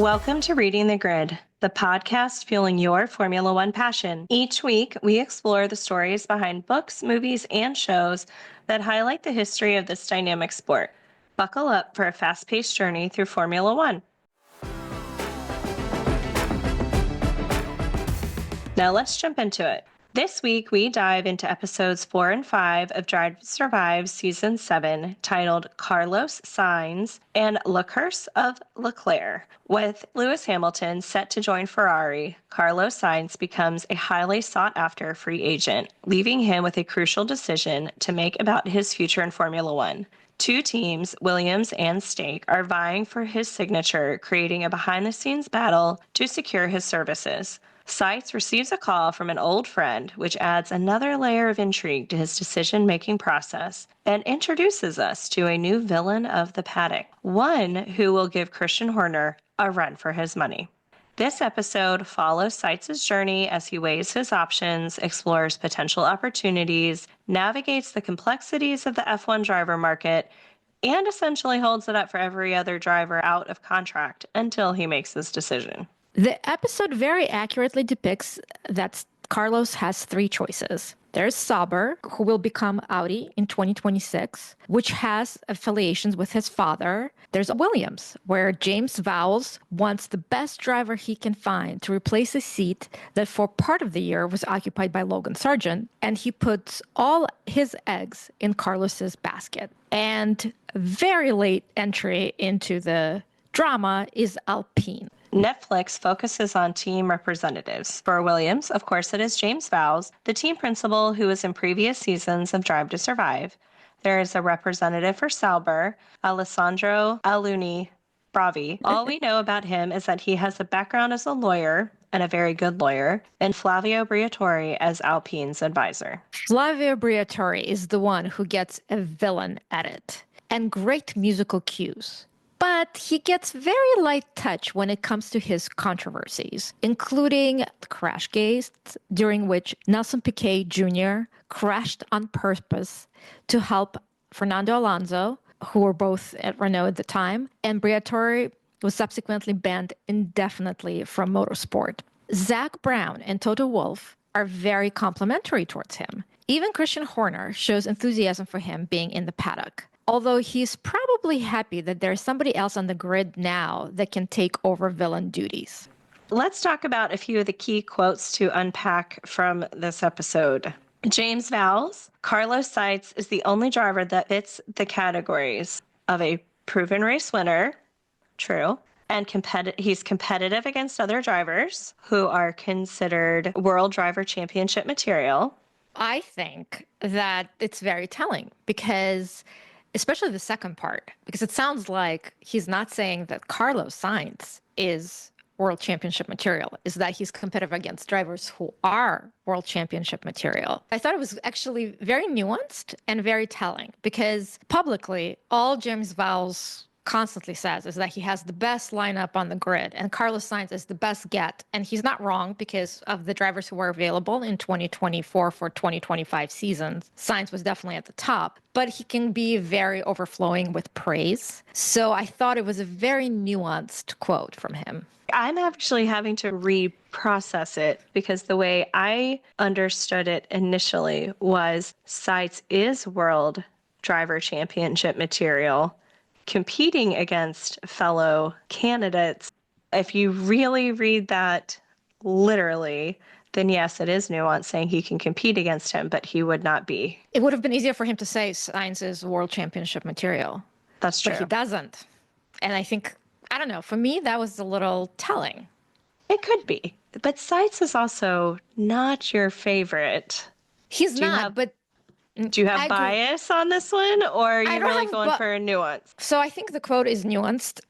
Welcome to Reading the Grid, the podcast fueling your Formula One passion. Each week, we explore the stories behind books, movies, and shows that highlight the history of this dynamic sport. Buckle up for a fast-paced journey through Formula One. Now let's jump into it. This week, we dive into episodes 4 and 5 of Drive to Survive Season 7, titled Carlos Sainz and Le Curse of Leclerc. With Lewis Hamilton set to join Ferrari, Carlos Sainz becomes a highly sought-after free agent, leaving him with a crucial decision to make about his future in Formula One. Two teams, Williams and Stake, are vying for his signature, creating a behind-the-scenes battle to secure his services. Sainz receives a call from an old friend, which adds another layer of intrigue to his decision-making process and introduces us to a new villain of the paddock, one who will give Christian Horner a run for his money. This episode follows Sainz's journey as he weighs his options, explores potential opportunities, navigates the complexities of the F1 driver market, and essentially holds it up for every other driver out of contract until he makes his decision. The episode very accurately depicts that Carlos has three choices. There's Sauber, who will become Audi in 2026, which has affiliations with his father. There's Williams, where James Vowles wants the best driver he can find to replace a seat that for part of the year was occupied by Logan Sargent, and he puts all his eggs in Carlos's basket. And very late entry into the drama is Alpine. Netflix focuses on team representatives. For Williams, of course, it is James Vowles, the team principal who was in previous seasons of Drive to Survive. There is a representative for Sauber, Alessandro Aluni Bravi. All we know about him is that he has a background as a lawyer, and a very good lawyer, and Flavio Briatore as Alpine's advisor. Flavio Briatore is the one who gets a villain edit and great musical cues. But he gets very light touch when it comes to his controversies, including Crashgate, during which Nelson Piquet Jr. crashed on purpose to help Fernando Alonso, who were both at Renault at the time, and Briatore was subsequently banned indefinitely from motorsport. Zach Brown and Toto Wolff are very complimentary towards him. Even Christian Horner shows enthusiasm for him being in the paddock. Although he's probably happy that there's somebody else on the grid now that can take over villain duties. Let's talk about a few of the key quotes to unpack from this episode. James Vowles, Carlos Sainz is the only driver that fits the categories of a proven race winner, true, and he's competitive against other drivers who are considered World Driver Championship material. I think that it's very telling because especially the second part, because it sounds like he's not saying that Carlos Sainz is world championship material, is that he's competitive against drivers who are world championship material. I thought it was actually very nuanced and very telling because publicly, all James Vowles constantly says is that he has the best lineup on the grid and Carlos Sainz is the best get. And he's not wrong because of the drivers who were available in 2024 for 2025 seasons. Sainz was definitely at the top, but he can be very overflowing with praise. So I thought it was a very nuanced quote from him. I'm actually having to reprocess it because the way I understood it initially was Sainz is world driver championship material, competing against fellow candidates. If you really read that literally, then yes, it is nuanced saying he can compete against him, but he would not be. It would have been easier for him to say Sainz is world championship material. That's true. But he doesn't. And I think, I don't know, for me, that was a little telling. It could be. But Sainz is also not your favorite. He's not, but do you have bias on this one, or are you really going for a nuance? So I think the quote is nuanced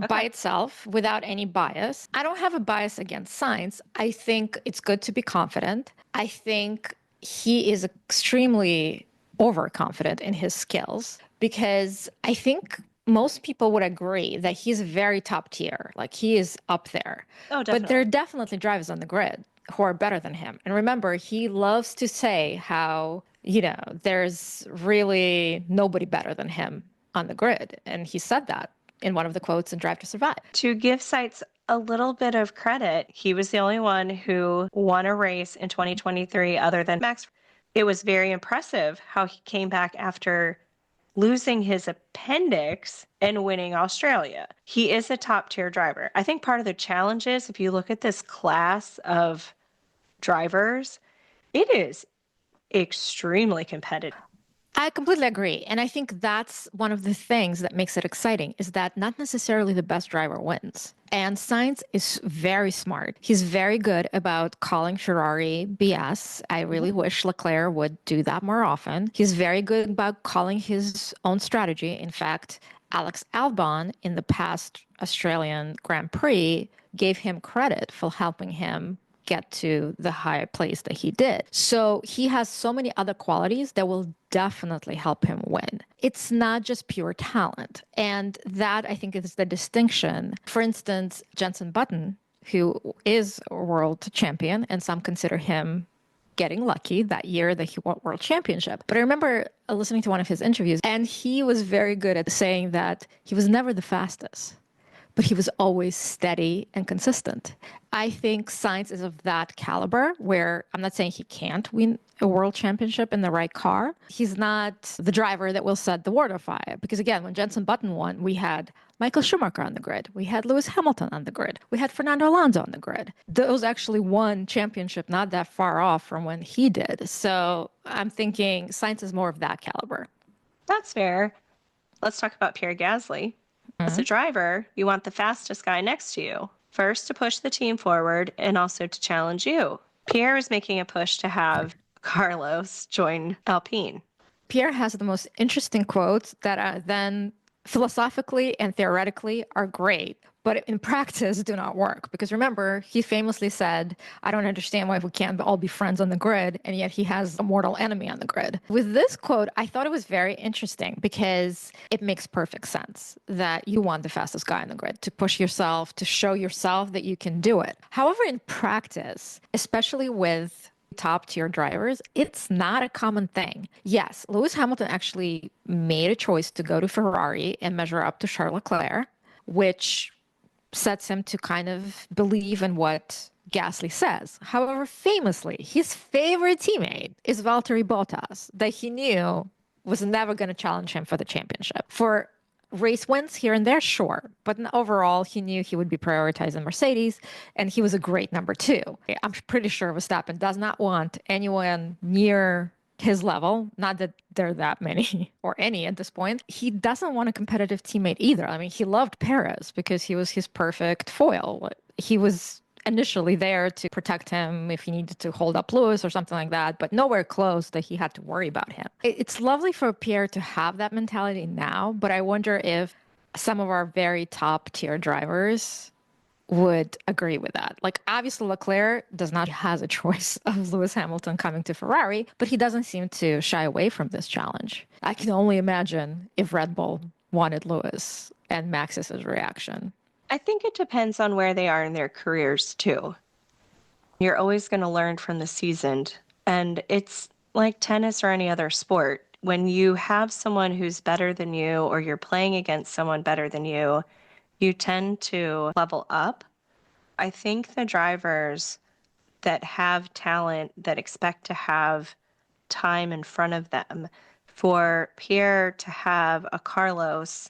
by itself without any bias. I don't have a bias against Sainz. I think it's good to be confident. I think he is extremely overconfident in his skills because I think most people would agree that he's very top tier. Like he is up there. Oh, definitely. But there are definitely drivers on the grid who are better than him. And remember, he loves to say how, you know, there's really nobody better than him on the grid. And he said that in one of the quotes in Drive to Survive. To give Sainz a little bit of credit. He was the only one who won a race in 2023 other than Max. It was very impressive how he came back after losing his appendix and winning Australia. He is a top tier driver. I think part of the challenge is if you look at this class of drivers, it is extremely competitive. I completely agree. And I think that's one of the things that makes it exciting is that not necessarily the best driver wins. And Sainz is very smart. He's very good about calling Ferrari BS. I really wish Leclerc would do that more often. He's very good about calling his own strategy. In fact, Alex Albon in the past Australian Grand Prix gave him credit for helping him get to the high place that he did. So he has so many other qualities that will definitely help him win. It's not just pure talent. And that, I think, is the distinction. For instance, Jenson Button, who is a world champion, and some consider him getting lucky that year that he won world championship. But I remember listening to one of his interviews, and he was very good at saying that he was never the fastest, but he was always steady and consistent. I think Sainz is of that caliber where I'm not saying he can't win a world championship in the right car. He's not the driver that will set the world on fire. Because again, when Jenson Button won, we had Michael Schumacher on the grid. We had Lewis Hamilton on the grid. We had Fernando Alonso on the grid. Those actually won championship not that far off from when he did. So I'm thinking Sainz is more of that caliber. That's fair. Let's talk about Pierre Gasly. As a driver, you want the fastest guy next to you, first to push the team forward and also to challenge you. Pierre is making a push to have Carlos join Alpine. Pierre has the most interesting quotes that are then philosophically and theoretically are great, but in practice do not work. Because remember, he famously said, I don't understand why we can't all be friends on the grid, and yet he has a mortal enemy on the grid. With this quote, I thought it was very interesting because it makes perfect sense that you want the fastest guy on the grid to push yourself, to show yourself that you can do it. However, in practice, especially with top tier drivers, it's not a common thing. Yes, Lewis Hamilton actually made a choice to go to Ferrari and measure up to Charles Leclerc, which sets him to kind of believe in what Gasly says. However, famously, his favorite teammate is Valtteri Bottas, that he knew was never going to challenge him for the championship. For race wins here and there, sure. But overall, he knew he would be prioritizing Mercedes, and he was a great number two. I'm pretty sure Verstappen does not want anyone near his level, not that there are that many or any at this point. He doesn't want a competitive teammate either. I mean, he loved Perez because he was his perfect foil. He was initially there to protect him if he needed to hold up Lewis or something like that, but nowhere close that he had to worry about him. It's lovely for Pierre to have that mentality now, but I wonder if some of our very top tier drivers would agree with that. Like, obviously Leclerc does not have a choice of Lewis Hamilton coming to Ferrari, but he doesn't seem to shy away from this challenge. I can only imagine if Red Bull wanted Lewis and Max's reaction. I think it depends on where they are in their careers too. You're always going to learn from the seasoned, and it's like tennis or any other sport. When you have someone who's better than you or you're playing against someone better than you tend to level up. I think the drivers that have talent, that expect to have time in front of them, for Pierre to have a Carlos,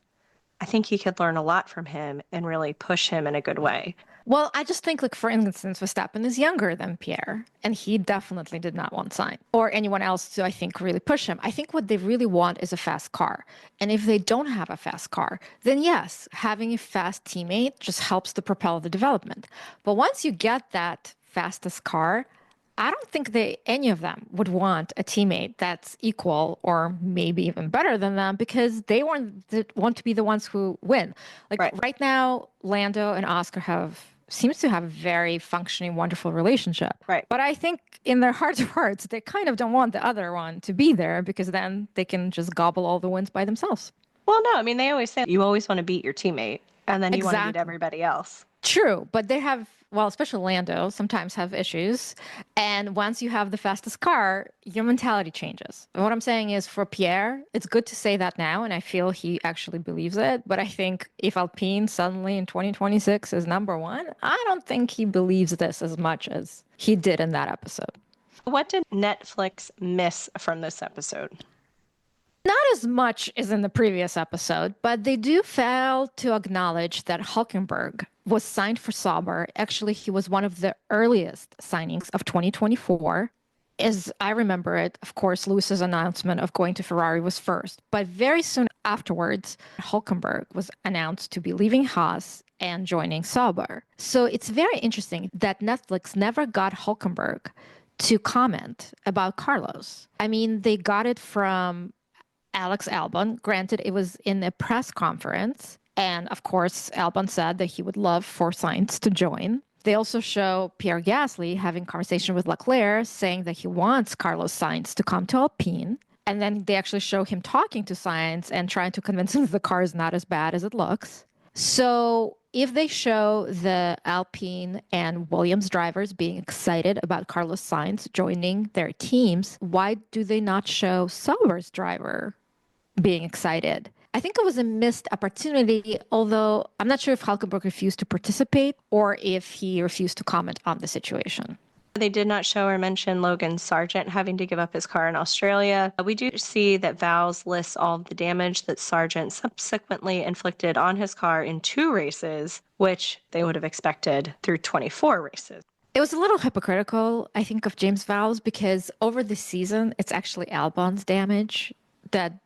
I think he could learn a lot from him and really push him in a good way. Well, I just think, like, for instance, Verstappen is younger than Pierre, and he definitely did not want Sainz or anyone else to, I think, really push him. I think what they really want is a fast car. And if they don't have a fast car, then yes, having a fast teammate just helps to propel the development. But once you get that fastest car, I don't think any of them would want a teammate that's equal or maybe even better than them because they want to be the ones who win. Like right now, Lando and Oscar seems to have a very functioning, wonderful relationship. Right. But I think in their hearts of hearts, they kind of don't want the other one to be there because then they can just gobble all the wins by themselves. Well, no, I mean, they always say you always want to beat your teammate and then you want to beat everybody else. True, but they have well, especially Lando, sometimes have issues. And once you have the fastest car, your mentality changes. And what I'm saying is for Pierre, it's good to say that now, and I feel he actually believes it. But I think if Alpine suddenly in 2026 is number one, I don't think he believes this as much as he did in that episode. What did Netflix miss from this episode? Not as much as in the previous episode, but they do fail to acknowledge that Hulkenberg was signed for Sauber. Actually, he was one of the earliest signings of 2024. As I remember it, of course, Lewis's announcement of going to Ferrari was first. But very soon afterwards, Hulkenberg was announced to be leaving Haas and joining Sauber. So it's very interesting that Netflix never got Hulkenberg to comment about Carlos. I mean, they got it from Alex Albon. Granted, it was in a press conference. And of course, Albon said that he would love for Sainz to join. They also show Pierre Gasly having conversation with Leclerc, saying that he wants Carlos Sainz to come to Alpine. And then they actually show him talking to Sainz and trying to convince him that the car is not as bad as it looks. So if they show the Alpine and Williams drivers being excited about Carlos Sainz joining their teams, why do they not show Sauber's driver being excited? I think it was a missed opportunity, although I'm not sure if Hulkenberg refused to participate or if he refused to comment on the situation. They did not show or mention Logan Sargent having to give up his car in Australia. We do see that Vowles lists all of the damage that Sargent subsequently inflicted on his car in 2 races, which they would have expected through 24 races. It was a little hypocritical, I think, of James Vowles because over the season, it's actually Albon's damage that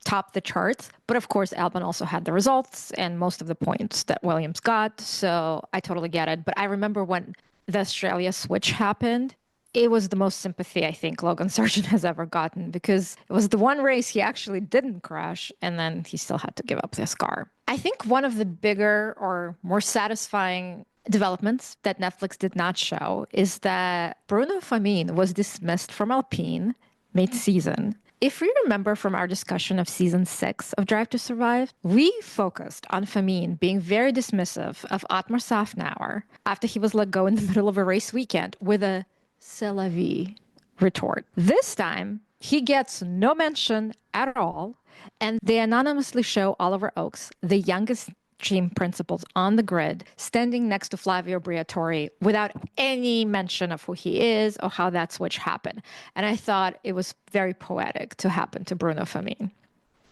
topped the charts. But of course, Albon also had the results and most of the points that Williams got. So I totally get it. But I remember when the Australia switch happened, it was the most sympathy I think Logan Sargent has ever gotten because it was the one race he actually didn't crash and then he still had to give up his car. I think one of the bigger or more satisfying developments that Netflix did not show is that Bruno Famine was dismissed from Alpine mid-season. If we remember from our discussion of season 6 of Drive to Survive, we focused on Famine being very dismissive of Otmar Safnauer after he was let go in the middle of a race weekend with a c'est la vie retort. This time, he gets no mention at all, and they anonymously show Oliver Oakes, the youngest team principals on the grid, standing next to Flavio Briatore without any mention of who he is or how that switch happened. And I thought it was very poetic to happen to Bruno Famine.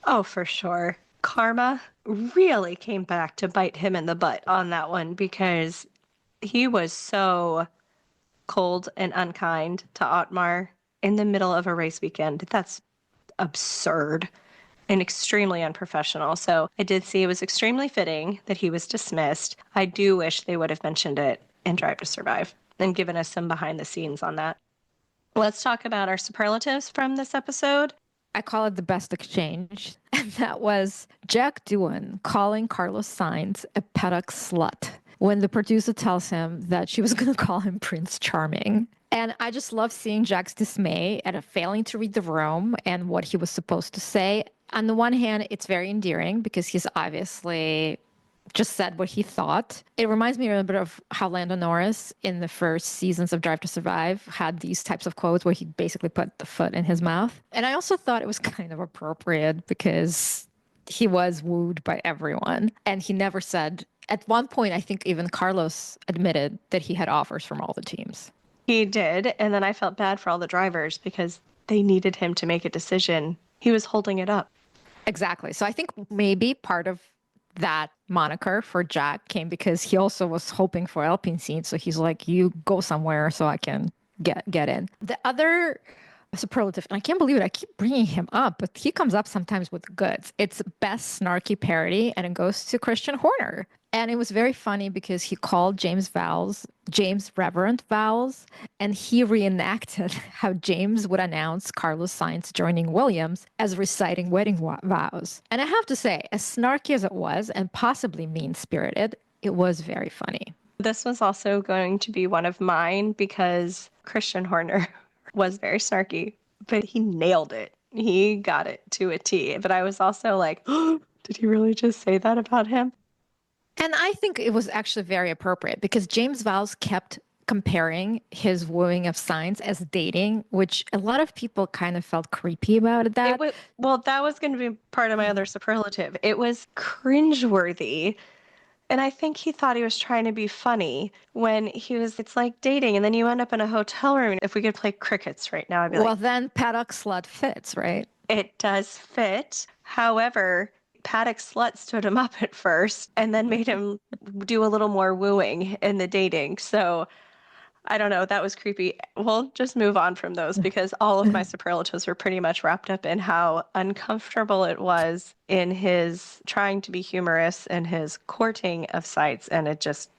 Oh, for sure. Karma really came back to bite him in the butt on that one because he was so cold and unkind to Otmar in the middle of a race weekend. That's absurd and extremely unprofessional. So I did see it was extremely fitting that he was dismissed. I do wish they would have mentioned it in Drive to Survive and given us some behind the scenes on that. Let's talk about our superlatives from this episode. I call it the best exchange. And that was Jack Doohan calling Carlos Sainz a paddock slut when the producer tells him that she was going to call him Prince Charming. And I just love seeing Jack's dismay at failing to read the room and what he was supposed to say. On the one hand, it's very endearing because he's obviously just said what he thought. It reminds me a little bit of how Lando Norris in the first seasons of Drive to Survive had these types of quotes where he basically put the foot in his mouth. And I also thought it was kind of appropriate because he was wooed by everyone. And he never said, at one point, I think even Carlos admitted that he had offers from all the teams. He did. And then I felt bad for all the drivers because they needed him to make a decision. He was holding it up. Exactly. So I think maybe part of that moniker for Jack came because he also was hoping for Alpine seat. So he's like, you go somewhere so I can get in. The other superlative, and I can't believe it, I keep bringing him up, but he comes up sometimes with goods. It's best snarky parody, and it goes to Christian Horner. And it was very funny because he called James Reverend Vowles, and he reenacted how James would announce Carlos Sainz joining Williams as reciting wedding vows. And I have to say, as snarky as it was, and possibly mean-spirited, it was very funny. This was also going to be one of mine because Christian Horner was very snarky, but he nailed it. He got it to a T. But I was also like, oh, did he really just say that about him? And I think it was actually very appropriate because James Vowles kept comparing his wooing of Sainz as dating, which a lot of people kind of felt creepy about It that. was, well, that was going to be part of my other superlative. It was cringeworthy. And I think he thought he was trying to be funny when it's like dating, and then you end up in a hotel room. If we could play crickets right now, I'd be Well, like, then paddock slut fits, right? it does fit. However, Paddock Slut stood him up at first and then made him do a little more wooing in the dating. So I don't know. That was creepy. We'll just move on from those because all of my superlatives were pretty much wrapped up in how uncomfortable it was in his trying to be humorous and his courting of sights. And it just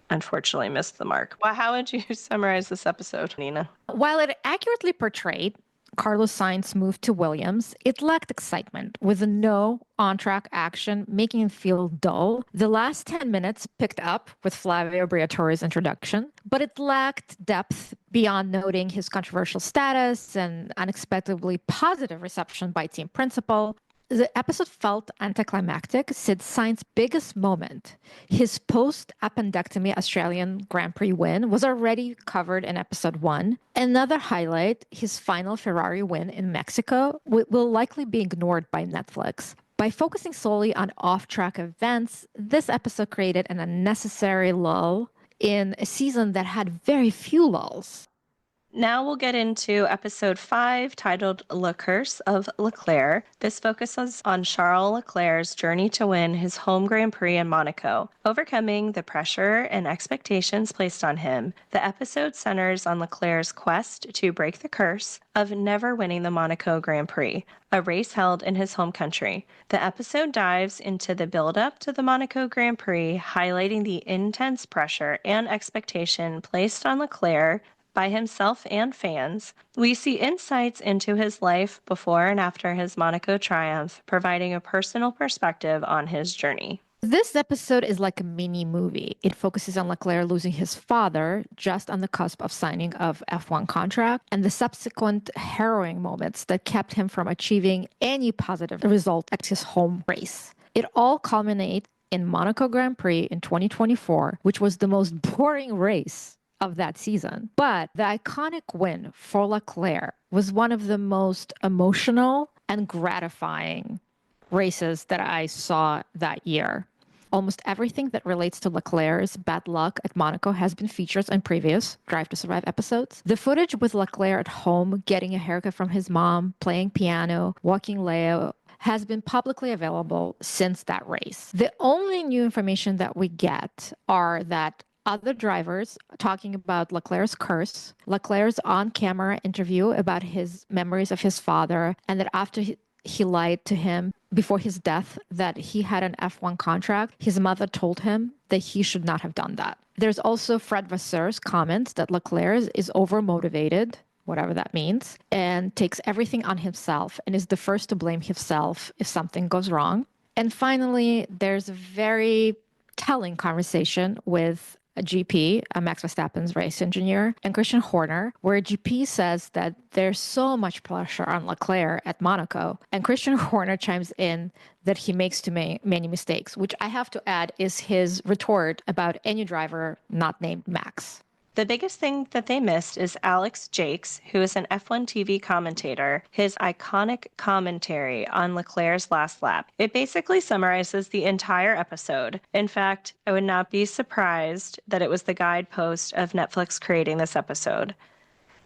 unfortunately missed the mark. Well, how would you summarize this episode, Nina? While it accurately portrayed Carlos Sainz move to Williams, it lacked excitement, with no on-track action, making it feel dull. The last 10 minutes picked up with Flavio Briatore's introduction, but it lacked depth beyond noting his controversial status and unexpectedly positive reception by team principal. The episode felt anticlimactic since Sainz's biggest moment, his post-appendectomy Australian Grand Prix win, was already covered in episode 1. Another highlight, his final Ferrari win in Mexico, will likely be ignored by Netflix. By focusing solely on off-track events, this episode created an unnecessary lull in a season that had very few lulls. Now we'll get into episode 5, titled Le Curse of Leclerc. This focuses on Charles Leclerc's journey to win his home Grand Prix in Monaco. Overcoming the pressure and expectations placed on him, the episode centers on Leclerc's quest to break the curse of never winning the Monaco Grand Prix, a race held in his home country. The episode dives into the build-up to the Monaco Grand Prix, highlighting the intense pressure and expectation placed on Leclerc by himself and fans. We see insights into his life before and after his Monaco triumph, providing a personal perspective on his journey. This episode is like a mini movie. It focuses on Leclerc losing his father just on the cusp of signing of F1 contract and the subsequent harrowing moments that kept him from achieving any positive result at his home race. It all culminates in Monaco Grand Prix in 2024, which was the most boring race of that season. But the iconic win for Leclerc was one of the most emotional and gratifying races that I saw that year. Almost everything that relates to Leclerc's bad luck at Monaco has been featured in previous Drive to Survive episodes. The footage with Leclerc at home, getting a haircut from his mom, playing piano, walking Leo, has been publicly available since that race. The only new information that we get are that other drivers talking about Leclerc's curse, Leclerc's on-camera interview about his memories of his father, and that after he lied to him before his death that he had an F1 contract, his mother told him that he should not have done that. There's also Fred Vasseur's comments that Leclerc is overmotivated, whatever that means, and takes everything on himself and is the first to blame himself if something goes wrong. And finally, there's a very telling conversation with a GP, Max Verstappen's race engineer, and Christian Horner, where GP says that there's so much pressure on Leclerc at Monaco, and Christian Horner chimes in that he makes too many mistakes, which I have to add is his retort about any driver not named Max. The biggest thing that they missed is Alex Jakes, who is an F1 TV commentator, his iconic commentary on Leclerc's last lap. It basically summarizes the entire episode. In fact, I would not be surprised that it was the guidepost of Netflix creating this episode.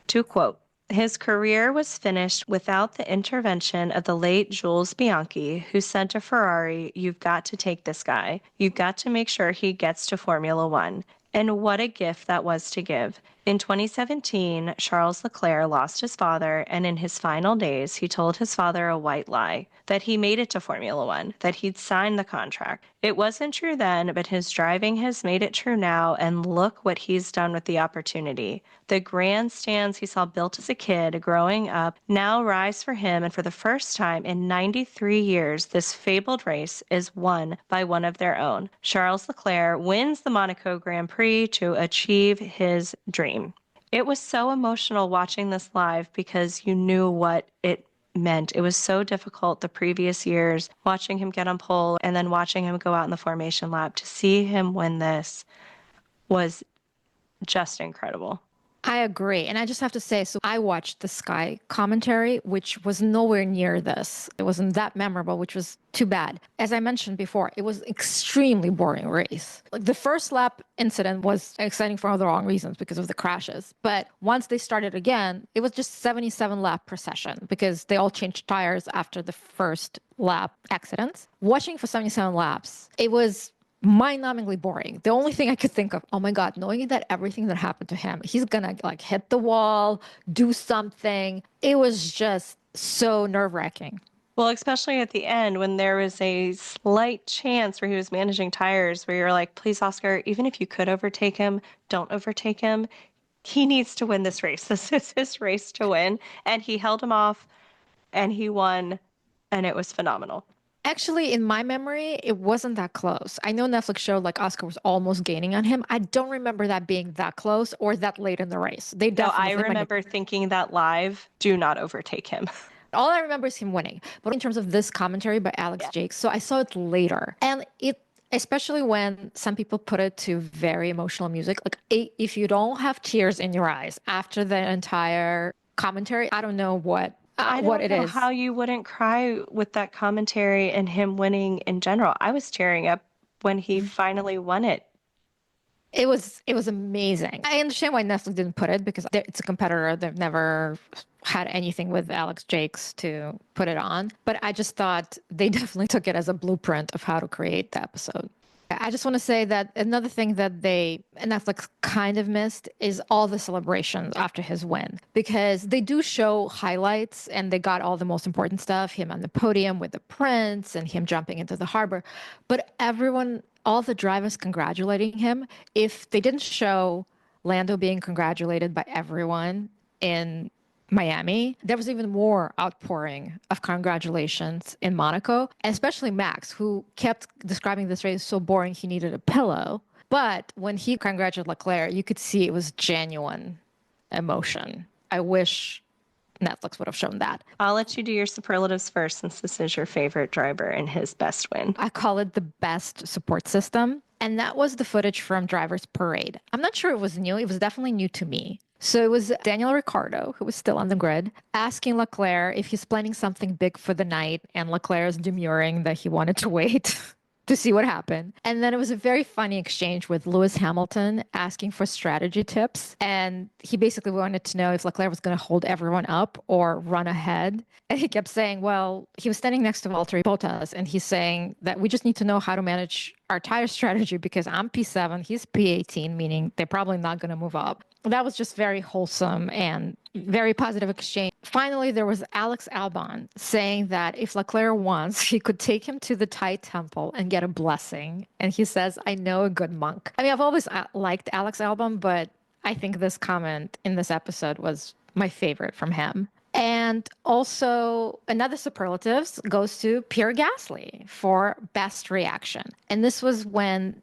To quote, "His career was finished without the intervention of the late Jules Bianchi, who said to Ferrari, 'You've got to take this guy. You've got to make sure he gets to Formula One.' And what a gift that was to give. In 2017, Charles Leclerc lost his father, and in his final days, he told his father a white lie, that he made it to Formula One, that he'd signed the contract. It wasn't true then, but his driving has made it true now, and look what he's done with the opportunity. The grandstands he saw built as a kid growing up now rise for him, and for the first time in 93 years, this fabled race is won by one of their own. Charles Leclerc wins the Monaco Grand Prix to achieve his dream." It was so emotional watching this live because you knew what it meant. It was so difficult the previous years, watching him get on pole and then watching him go out in the formation lap. To see him win this was just incredible. I agree. And I just have to say, so I watched the Sky commentary, which was nowhere near this. It wasn't that memorable, which was too bad. As I mentioned before, it was extremely boring race. Like the first lap incident was exciting for all the wrong reasons because of the crashes. But once they started again, it was just 77 lap procession because they all changed tires after the first lap accidents. Watching for 77 laps, it was mind-numbingly boring. The only thing I could think of, oh my God, knowing that everything that happened to him, he's gonna like hit the wall, do something. It was just so nerve-wracking. Well, especially at the end when there was a slight chance where he was managing tires where you're like, please, Oscar, even if you could overtake him, don't overtake him. He needs to win this race. This is his race to win. And he held him off and he won, and it was phenomenal. Actually, in my memory, it wasn't that close. I know Netflix showed like Oscar was almost gaining on him. I don't remember that being that close or that late in the race. They No, definitely. I remember thinking that live, do not overtake him. All I remember is him winning. But in terms of this commentary by Alex Jakes, so I saw it later, and it. Especially when some people put it to very emotional music. Like if you don't have tears in your eyes after the entire commentary, I don't know what it is. How you wouldn't cry with that commentary and him winning in general. I was tearing up when he finally won it. It was amazing. I understand why Netflix didn't put it because it's a competitor. They've never had anything with Alex Jakes to put it on. But I just thought they definitely took it as a blueprint of how to create the episode. I just want to say that another thing that Netflix kind of missed is all the celebrations after his win, because they do show highlights and they got all the most important stuff, him on the podium with the prince and him jumping into the harbor. But all the drivers congratulating him, if they didn't show Lando being congratulated by everyone in Miami, there was even more outpouring of congratulations in Monaco, and especially Max, who kept describing this race so boring he needed a pillow. But when he congratulated Leclerc, you could see it was genuine emotion. I wish Netflix would have shown that. I'll let you do your superlatives first, since this is your favorite driver and his best win. I call it the best support system. And that was the footage from Driver's Parade. I'm not sure it was new. It was definitely new to me. So it was Daniel Ricciardo, who was still on the grid, asking Leclerc if he's planning something big for the night. And Leclerc is demurring that he wanted to wait to see what happened. And then it was a very funny exchange with Lewis Hamilton asking for strategy tips. And he basically wanted to know if Leclerc was going to hold everyone up or run ahead. And he kept saying, well, he was standing next to Valtteri Bottas, and he's saying that we just need to know how to manage our tire strategy because I'm P7, he's P18, meaning they're probably not going to move up. That was just very wholesome and very positive exchange. Finally, there was Alex Albon saying that if Leclerc wants, he could take him to the Thai temple and get a blessing. And he says, I know a good monk. I mean, I've always liked Alex Albon, but I think this comment in this episode was my favorite from him. And also another superlatives goes to Pierre Gasly for best reaction. And this was when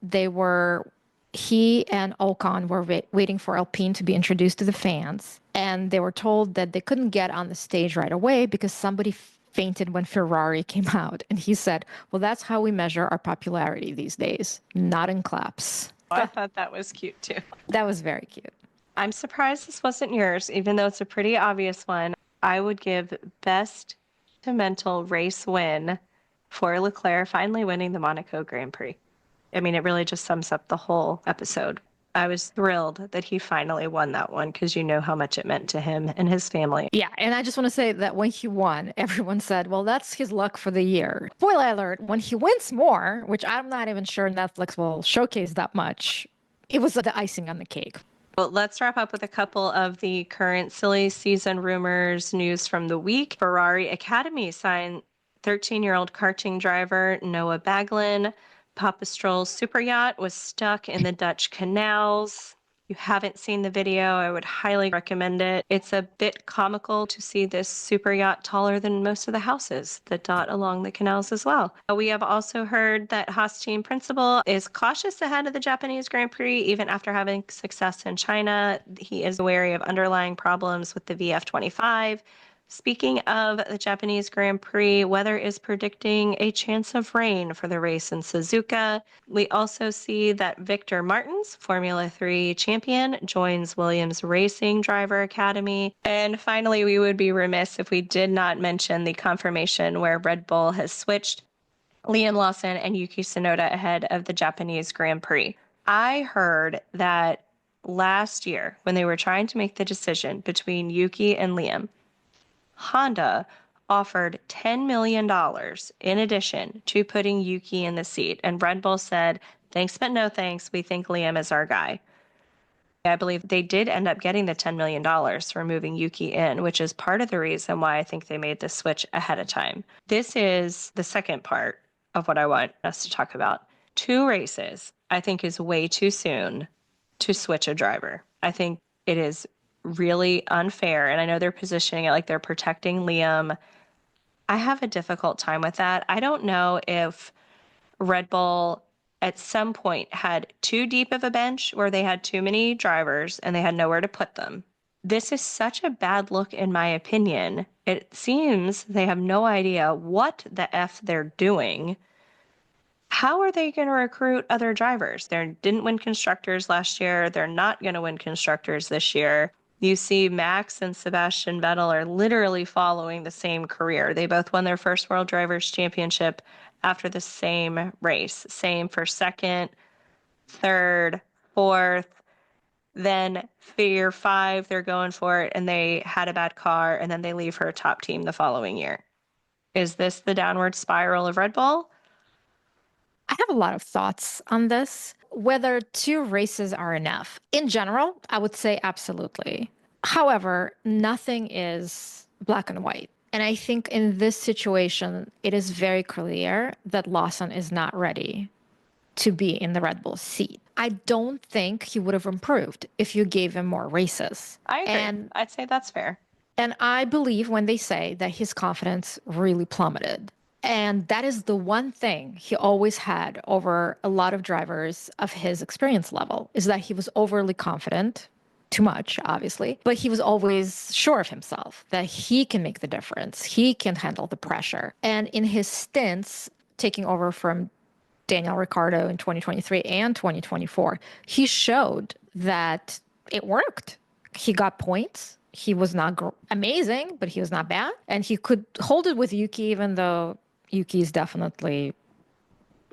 he and Ocon were waiting for Alpine to be introduced to the fans. And they were told that they couldn't get on the stage right away because somebody fainted when Ferrari came out. And he said, well, that's how we measure our popularity these days, not in claps. I thought that was cute too. That was very cute. I'm surprised this wasn't yours, even though it's a pretty obvious one. I would give best to mental race win for Leclerc finally winning the Monaco Grand Prix. I mean, it really just sums up the whole episode. I was thrilled that he finally won that one because you know how much it meant to him and his family. Yeah, and I just want to say that when he won, everyone said, well, that's his luck for the year. Spoiler alert, when he wins more, which I'm not even sure Netflix will showcase that much, it was the icing on the cake. Well, let's wrap up with a couple of the current silly season rumors news from the week. Ferrari Academy signed 13-year-old karting driver Noah Baglin. Papa Stroll's super yacht was stuck in the Dutch canals. You haven't seen the video, I would highly recommend it. It's a bit comical to see this super yacht taller than most of the houses that dot along the canals as well. We have also heard that Haas team principal is cautious ahead of the Japanese Grand Prix, even after having success in China. He is wary of underlying problems with the VF25. Speaking of the Japanese Grand Prix, weather is predicting a chance of rain for the race in Suzuka. We also see that Victor Martins, Formula 3 champion, joins Williams Racing Driver Academy. And finally, we would be remiss if we did not mention the confirmation where Red Bull has switched Liam Lawson and Yuki Tsunoda ahead of the Japanese Grand Prix. I heard that last year, when they were trying to make the decision between Yuki and Liam, Honda offered $10 million in addition to putting Yuki in the seat. And Red Bull said, thanks, but no thanks. We think Liam is our guy. I believe they did end up getting the $10 million for moving Yuki in, which is part of the reason why I think they made this switch ahead of time. This is the second part of what I want us to talk about. 2 races, I think, is way too soon to switch a driver. I think it is really unfair. And I know they're positioning it like they're protecting Liam. I have a difficult time with that. I don't know if Red Bull at some point had too deep of a bench where they had too many drivers and they had nowhere to put them. This is such a bad look, in my opinion. It seems they have no idea what the F they're doing. How are they going to recruit other drivers? They didn't win constructors last year. They're not going to win constructors this year. You see Max and Sebastian Vettel are literally following the same career. They both won their first World Drivers' Championship after the same race. Same for second, third, fourth. Then figure 5, they're going for it, and they had a bad car, and then they leave her top team the following year. Is this the downward spiral of Red Bull? I have a lot of thoughts on this. Whether 2 races are enough. In general, I would say absolutely. However, nothing is black and white. And I think in this situation, it is very clear that Lawson is not ready to be in the Red Bull seat. I don't think he would have improved if you gave him more races. I agree. And I'd say that's fair. And I believe when they say that his confidence really plummeted. And that is the one thing he always had over a lot of drivers of his experience level, is that he was overly confident, too much, obviously, but he was always sure of himself, that he can make the difference. He can handle the pressure. And in his stints taking over from Daniel Ricciardo in 2023 and 2024, he showed that it worked. He got points. He was not amazing, but he was not bad. And he could hold it with Yuki, even though Yuki's definitely,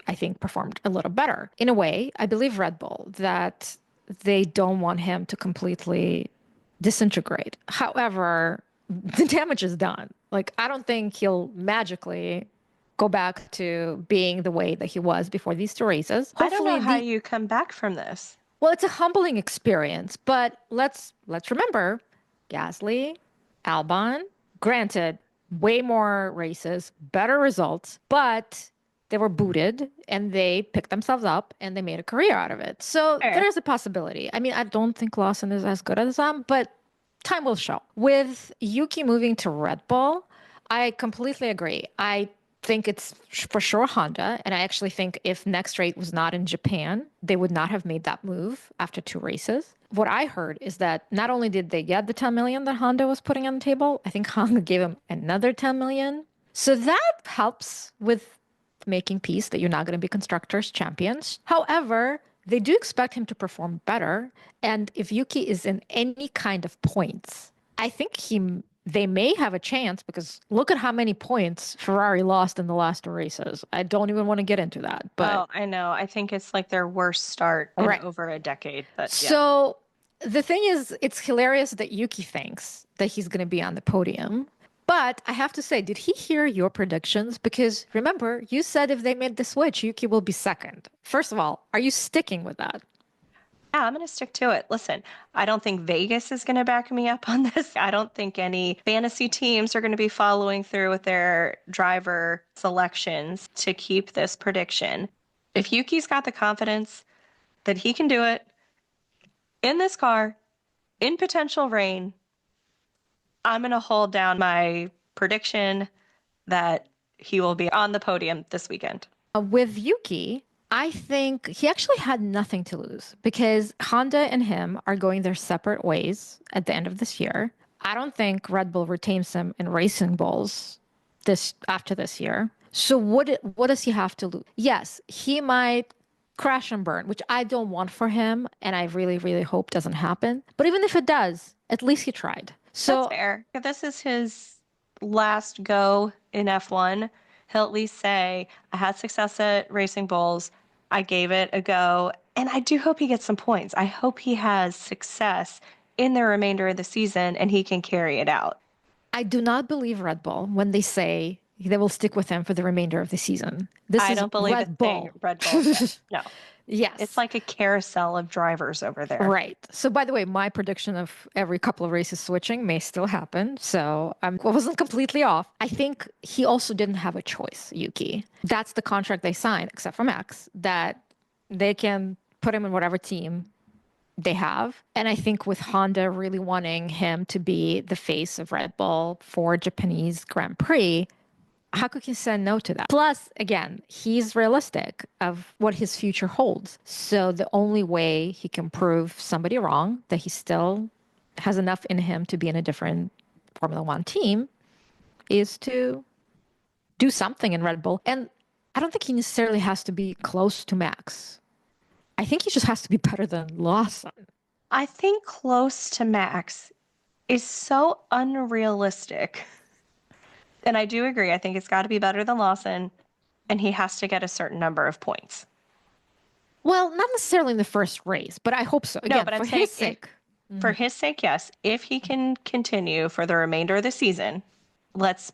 I think, performed a little better. In a way, I believe Red Bull that they don't want him to completely disintegrate. However, the damage is done. Like, I don't think he'll magically go back to being the way that he was before these 2 races. Hopefully, I don't know how you come back from this. Well, it's a humbling experience, but let's remember, Gasly, Albon, granted, way more races, better results, but they were booted and they picked themselves up and they made a career out of it. So there's a possibility. I mean, I don't think Lawson is as good as them, but time will show. With Yuki moving to Red Bull, I completely agree. I think it's for sure Honda. And I actually think if next race was not in Japan, they would not have made that move after 2 races. What I heard is that not only did they get the 10 million that Honda was putting on the table, I think Honda gave them another 10 million. So that helps with making peace that you're not going to be constructors champions. However, they do expect him to perform better. And if Yuki is in any kind of points, I think they may have a chance, because look at how many points Ferrari lost in the last 2 races. I don't even want to get into that. But I know. I think it's like their worst start in over a decade. But yeah. So the thing is, it's hilarious that Yuki thinks that he's going to be on the podium. But I have to say, did he hear your predictions? Because remember, you said if they made the switch, Yuki will be second. First of all, are you sticking with that? Yeah, I'm going to stick to it. Listen, I don't think Vegas is going to back me up on this. I don't think any fantasy teams are going to be following through with their driver selections to keep this prediction. If Yuki's got the confidence that he can do it in this car, in potential rain, I'm going to hold down my prediction that he will be on the podium this weekend. With Yuki, I think he actually had nothing to lose, because Honda and him are going their separate ways at the end of this year. I don't think Red Bull retains him in racing bulls after this year. So what does he have to lose? Yes, he might crash and burn, which I don't want for him, and I really, really hope doesn't happen. But even if it does, at least he tried. That's So fair. If this is his last go in F1, he'll at least say, I had success at Racing Bulls. I gave it a go. And I do hope he gets some points. I hope he has success in the remainder of the season and he can carry it out. I do not believe Red Bull when they say they will stick with him for the remainder of the season. This I is don't believe Red a Bull. thing Red Bull said. No. Yes. It's like a carousel of drivers over there. Right. So, by the way, my prediction of every couple of races switching may still happen. So, I wasn't completely off. I think he also didn't have a choice, Yuki. That's the contract they signed, except for Max, that they can put him in whatever team they have. And I think with Honda really wanting him to be the face of Red Bull for Japanese Grand Prix, how could he say no to that? Plus, again, he's realistic of what his future holds. So the only way he can prove somebody wrong, that he still has enough in him to be in a different Formula One team, is to do something in Red Bull. And I don't think he necessarily has to be close to Max. I think he just has to be better than Lawson. I think close to Max is so unrealistic. And I do agree. I think it's got to be better than Lawson, and he has to get a certain number of points. Well, not necessarily in the first race, but I hope so. Again, no, but I'm for saying his sake. For his sake, yes. If he can continue for the remainder of the season, let's,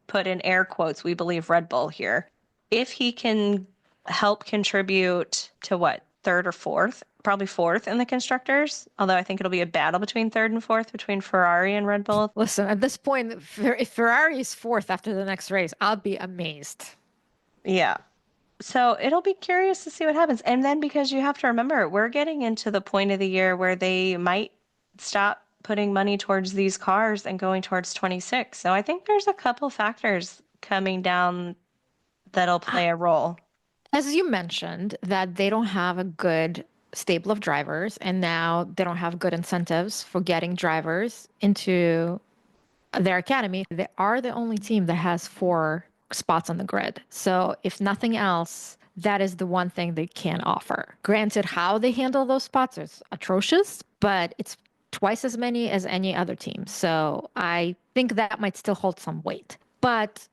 put in air quotes, we believe Red Bull here. If he can help contribute to what, third or fourth, probably fourth in the constructors, although I think it'll be a battle between third and fourth between Ferrari and Red Bull. Listen, at this point, if Ferrari is fourth after the next race, I'll be amazed. Yeah. So it'll be curious to see what happens. And then because you have to remember, we're getting into the point of the year where they might stop putting money towards these cars and going towards 26. So I think there's a couple factors coming down that'll play a role. As you mentioned, that they don't have a good stable of drivers, and now they don't have good incentives for getting drivers into their academy. They are the only team that has 4 spots on the grid. So if nothing else, that is the one thing they can offer. Granted, how they handle those spots is atrocious, but it's twice as many as any other team. So I think that might still hold some weight. But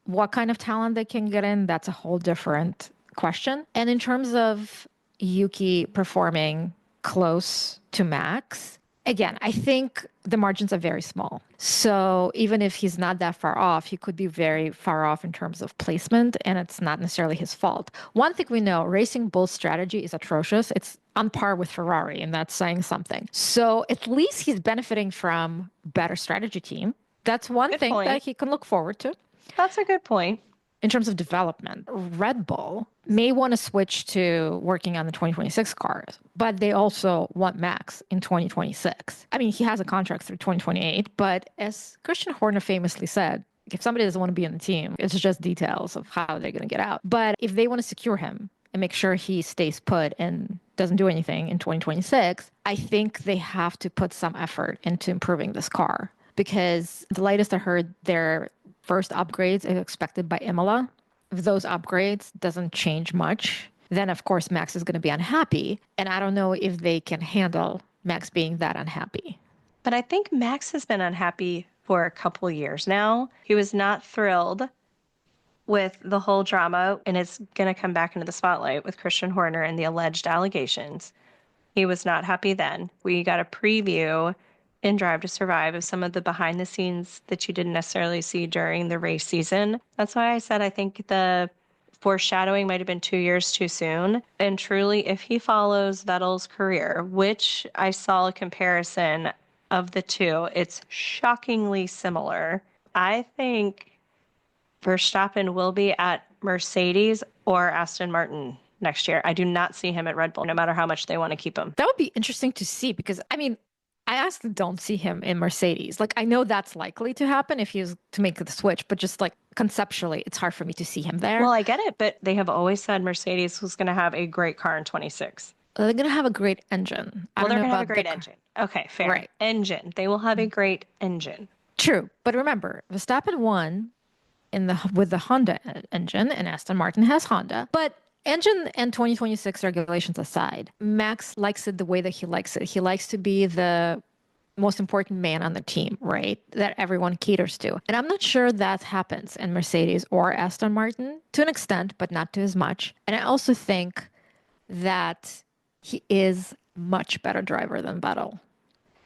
what kind of talent they can get in, that's a whole different question. And in terms of Yuki performing close to Max, again, I think the margins are very small. So even if he's not that far off, he could be very far off in terms of placement, and it's not necessarily his fault. One thing we know, Racing Bull's strategy is atrocious. It's on par with Ferrari, and that's saying something. So at least he's benefiting from better strategy team. That's one thing that he can look forward to. That's a good point. In terms of development, Red Bull may want to switch to working on the 2026 cars, but they also want Max in 2026. I mean, he has a contract through 2028, but as Christian Horner famously said, if somebody doesn't want to be in the team, it's just details of how they're going to get out. But if they want to secure him and make sure he stays put and doesn't do anything in 2026, I think they have to put some effort into improving this car, because the latest I heard, their first upgrades is expected by Imola. If those upgrades doesn't change much, then of course Max is going to be unhappy. And I don't know if they can handle Max being that unhappy. But I think Max has been unhappy for a couple years now. He was not thrilled with the whole drama, and it's going to come back into the spotlight with Christian Horner and the alleged allegations. He was not happy then. We got a preview in Drive to Survive of some of the behind the scenes that you didn't necessarily see during the race season. That's why I said I think the foreshadowing might have been 2 years too soon. And truly, if he follows Vettel's career, which I saw a comparison of the two, it's shockingly similar. I think Verstappen will be at Mercedes or Aston Martin next year. I do not see him at Red Bull, no matter how much they want to keep him. That would be interesting to see, because, I mean, I actually don't see him in Mercedes. Like, I know that's likely to happen if he was to make the switch, but just like conceptually, it's hard for me to see him there. Well, I get it, but they have always said Mercedes was going to have a great car in 26. They're going to have a great engine. Well, they're going to have a great engine. Okay, fair. Right. Engine. They will have a great engine. True. But remember, Verstappen won with the Honda engine, and Aston Martin has Honda. But engine and 2026 regulations aside, Max likes it the way that he likes it. He likes to be the most important man on the team, right? That everyone caters to. And I'm not sure that happens in Mercedes or Aston Martin to an extent, but not to as much. And I also think that he is much better driver than Vettel.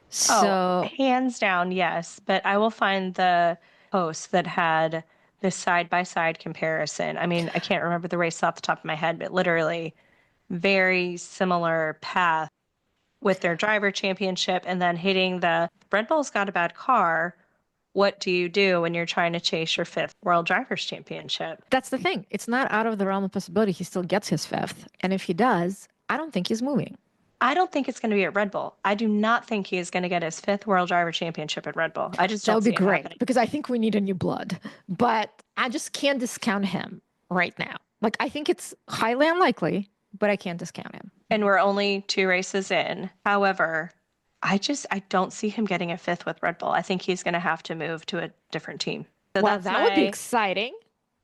So hands down, yes. But I will find the post that had this side-by-side comparison. I mean, I can't remember the race off the top of my head, but literally very similar path with their driver championship and then hitting the Red Bull's got a bad car. What do you do when you're trying to chase your fifth World Drivers' Championship? that's the thing. It's not out of the realm of possibility. He still gets his fifth. And if he does, I don't think he's moving. I don't think it's going to be at Red Bull. I do not think he is going to get his fifth World Driver Championship at Red Bull. I just That don't would see be it great happening. because I think we need a new blood. But I just can't discount him right now. Like, I think it's highly unlikely, but I can't discount him. And we're only 2 races in. However, I don't see him getting a fifth with Red Bull. I think he's going to have to move to a different team. So Well, that's that would be exciting.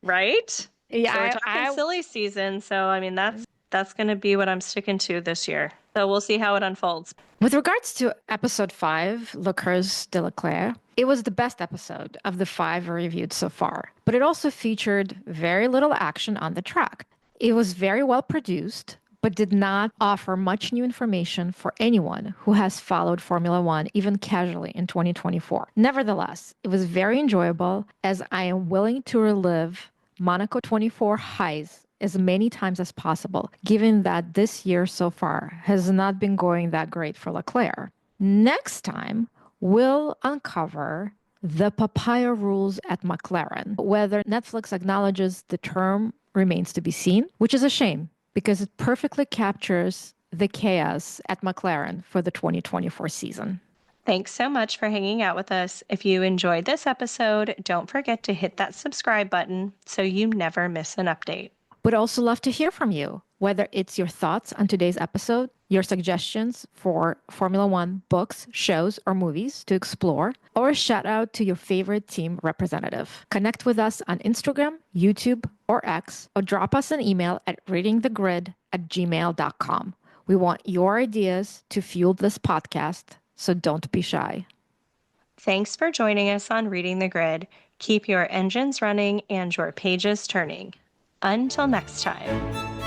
right? Yeah, So we're talking silly season. So I mean that's going to be what I'm sticking to this year. So we'll see how it unfolds. With regards to episode 5, Le Curse de Leclerc, it was the best episode of the 5 reviewed so far, but it also featured very little action on the track. It was very well produced, but did not offer much new information for anyone who has followed Formula One, even casually, in 2024. Nevertheless, it was very enjoyable, as I am willing to relive Monaco 24 highs as many times as possible, given that this year so far has not been going that great for Leclerc. Next time, we'll uncover the papaya rules at McLaren. Whether Netflix acknowledges the term remains to be seen, which is a shame because it perfectly captures the chaos at McLaren for the 2024 season. Thanks so much for hanging out with us. If you enjoyed this episode, don't forget to hit that subscribe button so you never miss an update. Would also love to hear from you, whether it's your thoughts on today's episode, your suggestions for Formula One books, shows, or movies to explore, or a shout out to your favorite team representative. Connect with us on Instagram, YouTube, or X, or drop us an email at readingthegrid@gmail.com. We want your ideas to fuel this podcast, so don't be shy. Thanks for joining us on Reading the Grid. Keep your engines running and your pages turning. Until next time.